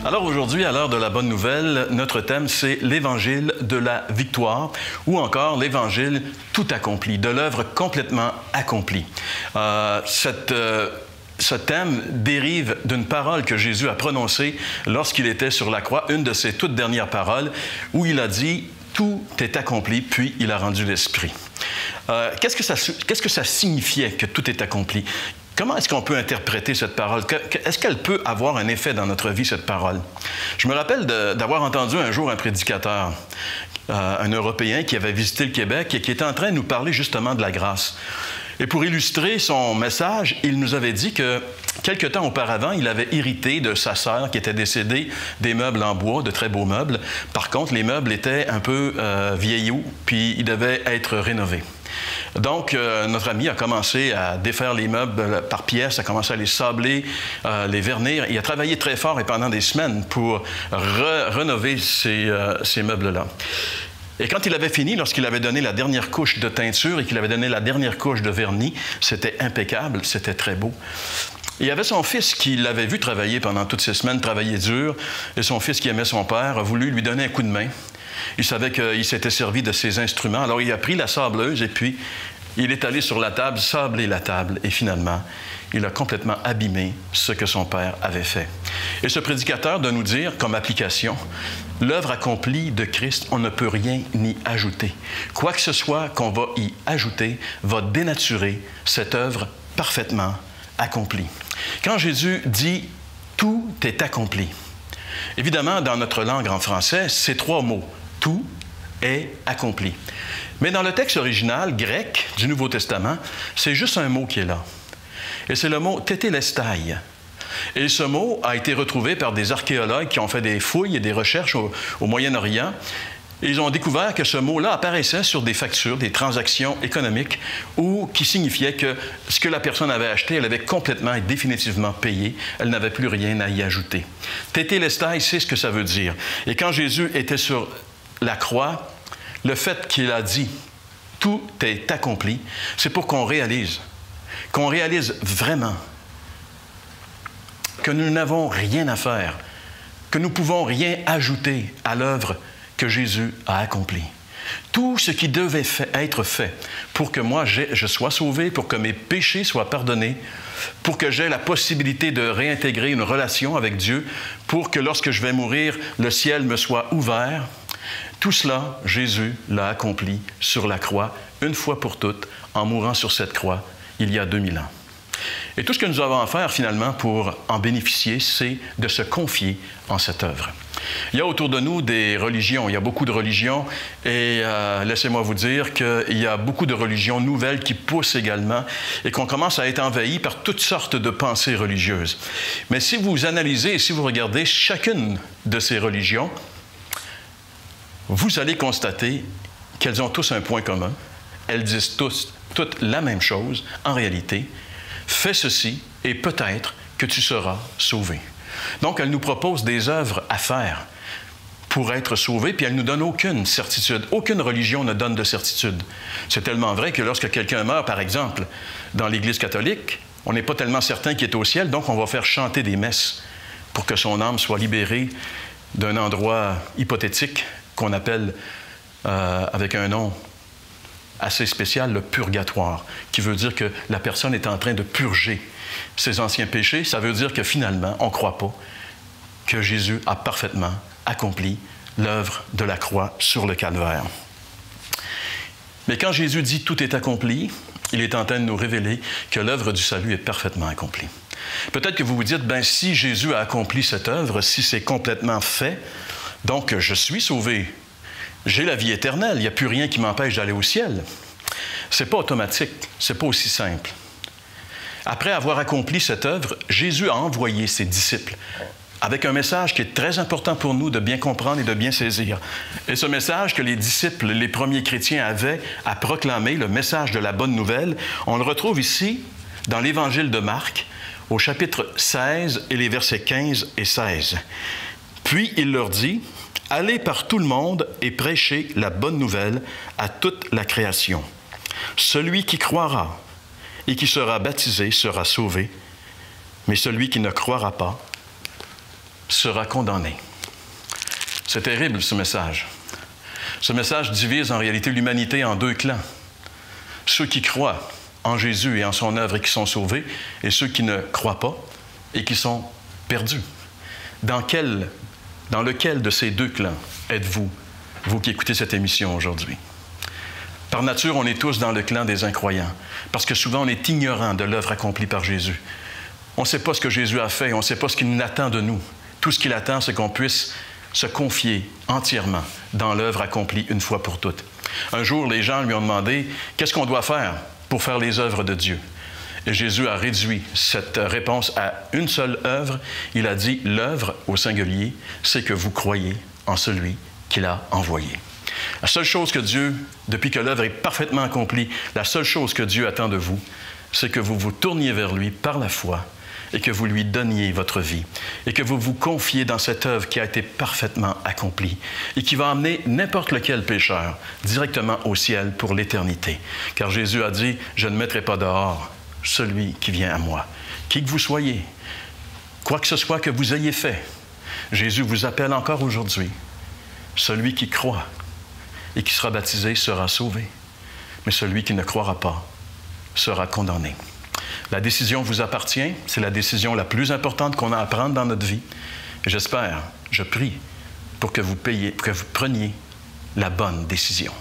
Alors aujourd'hui, à l'heure de la bonne nouvelle, notre thème, c'est l'Évangile de la victoire ou encore l'Évangile tout accompli, de l'œuvre complètement accomplie. Ce thème dérive d'une parole que Jésus a prononcée lorsqu'il était sur la croix, une de ses toutes dernières paroles, où il a dit « Tout est accompli », puis il a rendu l'Esprit. Qu'est-ce que ça signifiait que tout est accompli? Comment est-ce qu'on peut interpréter cette parole? Est-ce qu'elle peut avoir un effet dans notre vie, cette parole? Je me rappelle d'avoir entendu un jour un prédicateur, un Européen qui avait visité le Québec et qui était en train de nous parler justement de la grâce. Et pour illustrer son message, il nous avait dit que quelque temps auparavant, il avait hérité de sa sœur qui était décédée des meubles en bois, de très beaux meubles. Par contre, les meubles étaient un peu vieillots, puis ils devaient être rénovés. Donc, notre ami a commencé à défaire les meubles par pièces, a commencé à les sabler, les vernir. Il a travaillé très fort et pendant des semaines pour rénover ces meubles-là. Et quand il avait fini, lorsqu'il avait donné la dernière couche de teinture et qu'il avait donné la dernière couche de vernis, c'était impeccable, c'était très beau. Il y avait son fils qui l'avait vu travailler pendant toutes ces semaines, travailler dur, et son fils qui aimait son père a voulu lui donner un coup de main. Il savait qu'il s'était servi de ses instruments, alors il a pris la sableuse et puis il est allé sur la table, sabler la table, et finalement, il a complètement abîmé ce que son père avait fait. Et ce prédicateur de nous dire, comme application, l'œuvre accomplie de Christ, on ne peut rien y ajouter. Quoi que ce soit qu'on va y ajouter va dénaturer cette œuvre parfaitement accomplie. Quand Jésus dit « tout est accompli », évidemment, dans notre langue en français, c'est trois mots. Tout est accompli. Mais dans le texte original grec du Nouveau Testament, c'est juste un mot qui est là. Et c'est le mot « tétélestai ». Et ce mot a été retrouvé par des archéologues qui ont fait des fouilles et des recherches au Moyen-Orient. Ils ont découvert que ce mot-là apparaissait sur des factures, des transactions économiques, ou qui signifiait que ce que la personne avait acheté, elle avait complètement et définitivement payé. Elle n'avait plus rien à y ajouter. Tétélestai, c'est ce que ça veut dire. Et quand Jésus était sur la croix, le fait qu'il a dit « tout est accompli », c'est pour qu'on réalise vraiment que nous n'avons rien à faire, que nous ne pouvons rien ajouter à l'œuvre que Jésus a accomplie. Tout ce qui devait être fait pour que moi je sois sauvé, pour que mes péchés soient pardonnés, pour que j'aie la possibilité de réintégrer une relation avec Dieu, pour que lorsque je vais mourir, le ciel me soit ouvert, tout cela, Jésus l'a accompli sur la croix, une fois pour toutes, en mourant sur cette croix, il y a 2000 ans. Et tout ce que nous avons à faire, finalement, pour en bénéficier, c'est de se confier en cette œuvre. Il y a autour de nous des religions, il y a beaucoup de religions, et laissez-moi vous dire qu'il y a beaucoup de religions nouvelles qui poussent également, et qu'on commence à être envahi par toutes sortes de pensées religieuses. Mais si vous analysez et si vous regardez chacune de ces religions, vous allez constater qu'elles ont tous un point commun. Elles disent toutes la même chose, en réalité. Fais ceci et peut-être que tu seras sauvé. Donc, elles nous proposent des œuvres à faire pour être sauvés, puis elles ne nous donnent aucune certitude. Aucune religion ne donne de certitude. C'est tellement vrai que lorsque quelqu'un meurt, par exemple, dans l'Église catholique, on n'est pas tellement certain qu'il est au ciel, donc on va faire chanter des messes pour que son âme soit libérée d'un endroit hypothétique qu'on appelle, avec un nom assez spécial, le purgatoire, qui veut dire que la personne est en train de purger ses anciens péchés. Ça veut dire que finalement, on ne croit pas que Jésus a parfaitement accompli l'œuvre de la croix sur le calvaire. Mais quand Jésus dit « tout est accompli », il est en train de nous révéler que l'œuvre du salut est parfaitement accomplie. Peut-être que vous vous dites, bien, si Jésus a accompli cette œuvre, si c'est complètement fait, donc je suis sauvé, j'ai la vie éternelle, il n'y a plus rien qui m'empêche d'aller au ciel. Ce n'est pas automatique, ce n'est pas aussi simple. Après avoir accompli cette œuvre, Jésus a envoyé ses disciples avec un message qui est très important pour nous de bien comprendre et de bien saisir. Et ce message que les disciples, les premiers chrétiens avaient à proclamer, le message de la bonne nouvelle, on le retrouve ici dans l'Évangile de Marc, au chapitre 16 et les versets 15 et 16. Puis il leur dit: « Allez par tout le monde et prêchez la bonne nouvelle à toute la création. Celui qui croira et qui sera baptisé sera sauvé, mais celui qui ne croira pas sera condamné. C'est terrible, ce message. Ce message divise en réalité l'humanité en deux clans. Ceux qui croient en Jésus et en son œuvre et qui sont sauvés, et ceux qui ne croient pas et qui sont perdus. Dans lequel de ces deux clans êtes-vous, vous qui écoutez cette émission aujourd'hui? Par nature, on est tous dans le clan des incroyants, parce que souvent on est ignorant de l'œuvre accomplie par Jésus. On ne sait pas ce que Jésus a fait, on ne sait pas ce qu'il attend de nous. Tout ce qu'il attend, c'est qu'on puisse se confier entièrement dans l'œuvre accomplie une fois pour toutes. Un jour, les gens lui ont demandé « Qu'est-ce qu'on doit faire pour faire les œuvres de Dieu? » Et Jésus a réduit cette réponse à une seule œuvre. Il a dit « L'œuvre, au singulier, c'est que vous croyez en celui qu'il a envoyé. » La seule chose que Dieu, depuis que l'œuvre est parfaitement accomplie, la seule chose que Dieu attend de vous, c'est que vous vous tourniez vers lui par la foi et que vous lui donniez votre vie et que vous vous confiez dans cette œuvre qui a été parfaitement accomplie et qui va amener n'importe lequel pécheur directement au ciel pour l'éternité. Car Jésus a dit « Je ne mettrai pas dehors celui qui vient à moi. » Qui que vous soyez, quoi que ce soit que vous ayez fait, Jésus vous appelle encore aujourd'hui. Celui qui croit et qui sera baptisé sera sauvé, mais celui qui ne croira pas sera condamné. La décision vous appartient, c'est la décision la plus importante qu'on a à prendre dans notre vie. Et j'espère, je prie, pour que vous preniez la bonne décision.